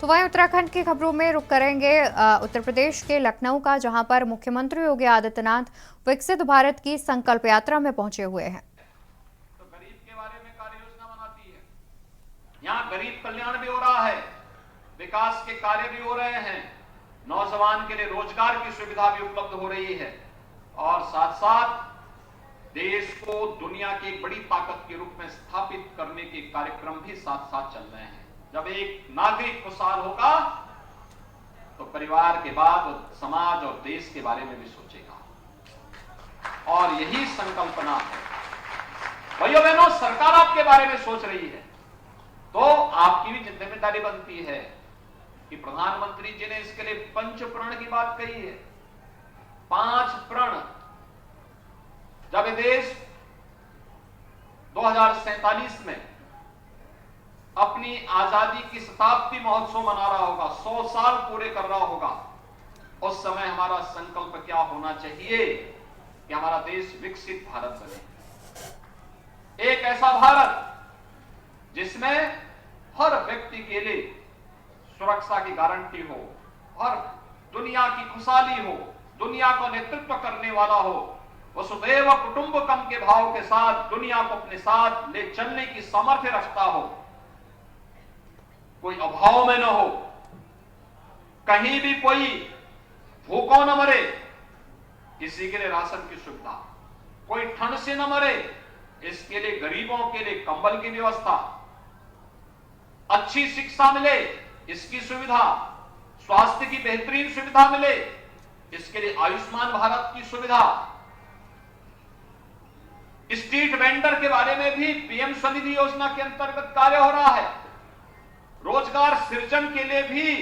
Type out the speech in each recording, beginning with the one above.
तो वहीं उत्तराखंड की खबरों में रुक करेंगे उत्तर प्रदेश के लखनऊ का, जहां पर मुख्यमंत्री योगी आदित्यनाथ विकसित भारत की संकल्प यात्रा में पहुंचे हुए हैं। तो गरीब के बारे में कार्य योजना बनाती है। यहाँ गरीब कल्याण भी हो रहा है, विकास के कार्य भी हो रहे हैं, नौजवान के लिए रोजगार की सुविधा भी उपलब्ध हो रही है और साथ साथ देश को दुनिया की एक बड़ी ताकत के रूप में स्थापित करने के कार्यक्रम भी साथ साथ चल रहे हैं। जब एक नागरिक खुशहाल होगा तो परिवार के बाद समाज और देश के बारे में भी सोचेगा और यही संकल्पना है। भाइयों बहनों, सरकार आपके बारे में सोच रही है तो आपकी भी जिम्मेदारी बनती है कि प्रधानमंत्री जी ने इसके लिए पंच प्रण की बात कही है। 5 प्रण जब ये देश 2047 में अपनी आजादी की शताब्दी महोत्सव मना रहा होगा, 100 साल पूरे कर रहा होगा, उस समय हमारा संकल्प क्या होना चाहिए कि हमारा देश विकसित भारत बने। एक ऐसा भारत जिसमें हर व्यक्ति के लिए सुरक्षा की गारंटी हो, हर दुनिया की खुशहाली हो, दुनिया का नेतृत्व करने वाला हो, वसुधैव कुटुंबकम के भाव के साथ दुनिया को अपने साथ ले चलने की सामर्थ्य रखता हो, कोई अभाव में न हो, कहीं भी कोई भूखों न मरे, किसी के लिए राशन की सुविधा, कोई ठंड से न मरे, इसके लिए गरीबों के लिए कंबल की व्यवस्था, अच्छी शिक्षा मिले इसकी सुविधा, स्वास्थ्य की बेहतरीन सुविधा मिले इसके लिए आयुष्मान भारत की सुविधा, स्ट्रीट वेंडर के बारे में भी पीएम स्वनिधि योजना के अंतर्गत कार्य हो रहा है। रोजगार सृजन के लिए भी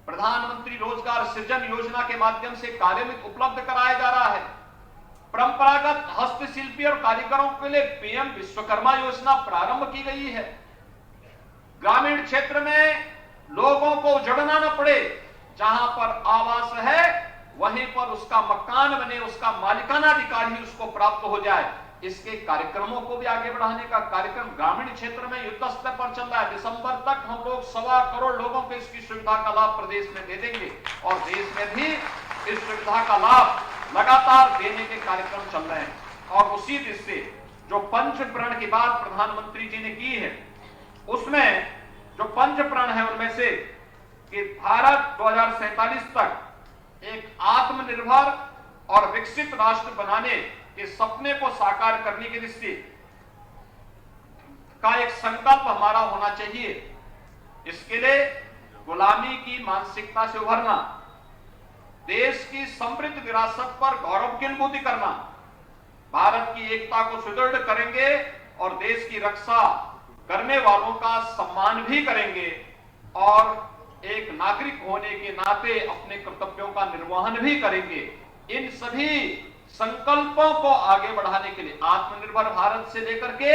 प्रधानमंत्री रोजगार सृजन योजना के माध्यम से कार्य में उपलब्ध कराया जा रहा है। परंपरागत हस्तशिल्पी और कारीगरों के लिए पीएम विश्वकर्मा योजना प्रारंभ की गई है। ग्रामीण क्षेत्र में लोगों को उजड़ना न पड़े, जहां पर आवास है वहीं पर उसका मकान बने, उसका मालिकाना अधिकार ही उसको प्राप्त हो जाए, इसके कार्यक्रमों को भी आगे बढ़ाने का कार्यक्रम ग्रामीण क्षेत्र में युद्ध स्तर पर चल रहा है। दिसंबर तक हम लोग 1.25 करोड़ लोगों को इसकी सुविधा का लाभ प्रदेश में दे देंगे और देश में भी इस सुविधा का लाभ लगातार देने के कार्यक्रम चल रहे हैं। और उसी दृष्टि से जो पंच प्रण की बात प्रधानमंत्री जी ने की है, उसमें जो पंच प्रण है उनमें से कि भारत 2047 तक एक आत्मनिर्भर और विकसित राष्ट्र बनाने के सपने को साकार करने की दृष्टि का एक संकल्प हमारा होना चाहिए। इसके लिए गुलामी की मानसिकता से उभरना, देश की समृद्ध विरासत पर गौरव की अनुभूति करना, भारत की एकता को सुदृढ़ करेंगे और देश की रक्षा करने वालों का सम्मान भी करेंगे और एक नागरिक होने के नाते अपने कर्तव्यों का निर्वहन भी करेंगे। इन सभी संकल्पों को आगे बढ़ाने के लिए आत्मनिर्भर भारत से लेकर के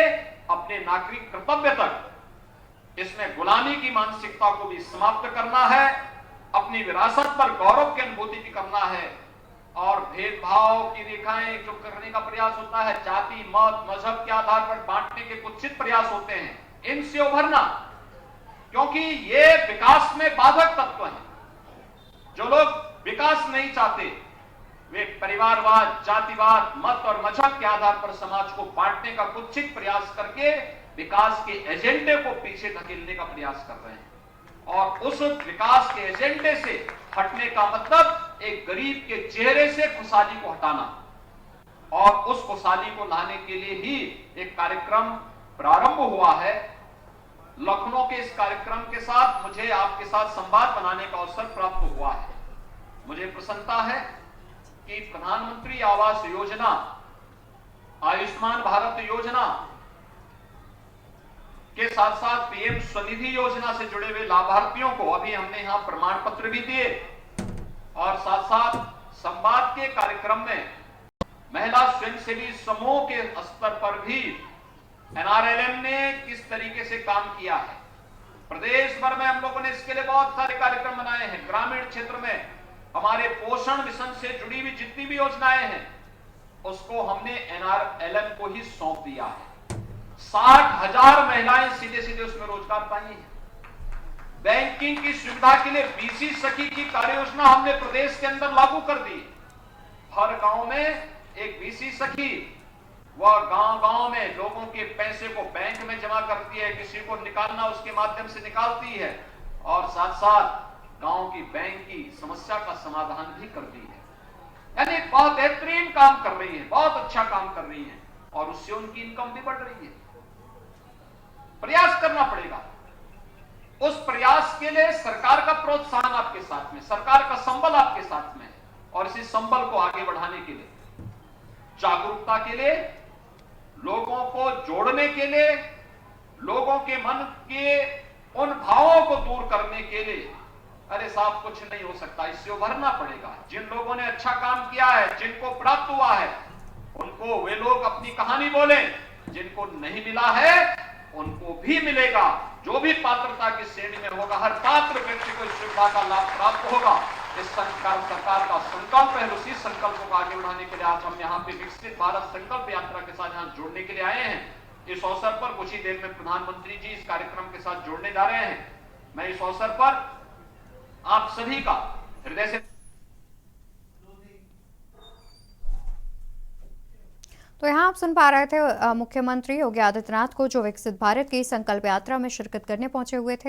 अपने नागरिक कर्तव्य तक इसमें गुलामी की मानसिकता को भी समाप्त करना है, अपनी विरासत पर गौरव की अनुभूति भी करना है और भेदभाव की रेखाएं जो करने का प्रयास होता है, जाति मत मजहब के आधार पर बांटने के कुत्सित प्रयास होते हैं, इनसे उभरना, क्योंकि ये विकास में बाधक तत्व हैं। जो लोग विकास नहीं चाहते वे परिवारवाद, जातिवाद, मत और मजहब के आधार पर समाज को बांटने का कुत्सित प्रयास करके विकास के एजेंडे को पीछे धकेलने का प्रयास कर रहे हैं और उस विकास के एजेंडे से हटने का मतलब एक गरीब के चेहरे से खुशहाली को हटाना और उस खुशहाली को लाने के लिए ही एक कार्यक्रम प्रारंभ हुआ है। लखनऊ के इस कार्यक्रम के साथ मुझे आपके साथ संवाद बनाने का अवसर प्राप्त हुआ है। मुझे प्रसन्नता है कि प्रधानमंत्री आवास योजना, आयुष्मान भारत योजना के साथ साथ पीएम स्वनिधि योजना से जुड़े हुए लाभार्थियों को अभी हमने यहां प्रमाण पत्र भी दिए और साथ साथ संवाद के कार्यक्रम में महिला स्वयंसेवी समूह के स्तर पर भी एनआरएलएम ने किस तरीके से काम किया है। प्रदेश भर में हम लोगों ने इसके लिए बहुत सारे कार्यक्रम बनाए हैं। ग्रामीण क्षेत्र में हमारे पोषण मिशन से जुड़ी हुई जितनी भी योजनाएं हैं उसको हमने एनआरएलएम को ही सौंप दिया है। 60,000 महिलाएं सीधे सीधे उसमें रोजगार पाई हैं। बैंकिंग की सुविधा के लिए बीसी सखी की कार्य योजना हमने प्रदेश के अंदर लागू कर दी। हर गांव में एक बीसी सखी, वह गांव-गांव में लोगों के पैसे को बैंक में जमा करती है, किसी को निकालना उसके माध्यम से निकालती है और साथ-साथ गांव की बैंक की समस्या का समाधान भी करती है। यानी बहुत बेहतरीन काम कर रही है, बहुत अच्छा काम कर रही है और उससे उनकी इनकम भी बढ़ रही है। प्रयास करना पड़ेगा। उस प्रयास के लिए सरकार का प्रोत्साहन आपके साथ में, सरकार का संबल आपके साथ में है और इसी संबल को आगे बढ़ाने के लिए, जागरूकता के लिए, लोगों को जोड़ने के लिए, लोगों के मन के उन भावों को दूर करने के लिए, अरे साहब कुछ नहीं हो सकता, इससे उभरना पड़ेगा। जिन लोगों ने अच्छा काम किया है, जिनको प्राप्त हुआ है, उनको वे लोग अपनी कहानी बोले, जिनको नहीं मिला है उनको भी मिलेगा। जो भी पात्रता की श्रेणी में होगा, हर पात्र व्यक्ति को इस सुविधा का लाभ प्राप्त होगा। इस सरकार का संकल्प है। उसी संकल्प को आगे बढ़ाने के लिए आज हम यहाँ पे विकसित भारत संकल्प यात्रा के साथ यहाँ जुड़ने के लिए आए हैं। इस अवसर पर कुछ ही देर में प्रधानमंत्री जी इस कार्यक्रम के साथ जुड़ने जा रहे हैं। मैं इस अवसर पर आप सभी का हृदय से तो यहाँ आप सुन पा रहे थे मुख्यमंत्री योगी आदित्यनाथ को, जो विकसित भारत की संकल्प यात्रा में शिरकत करने पहुंचे हुए थे।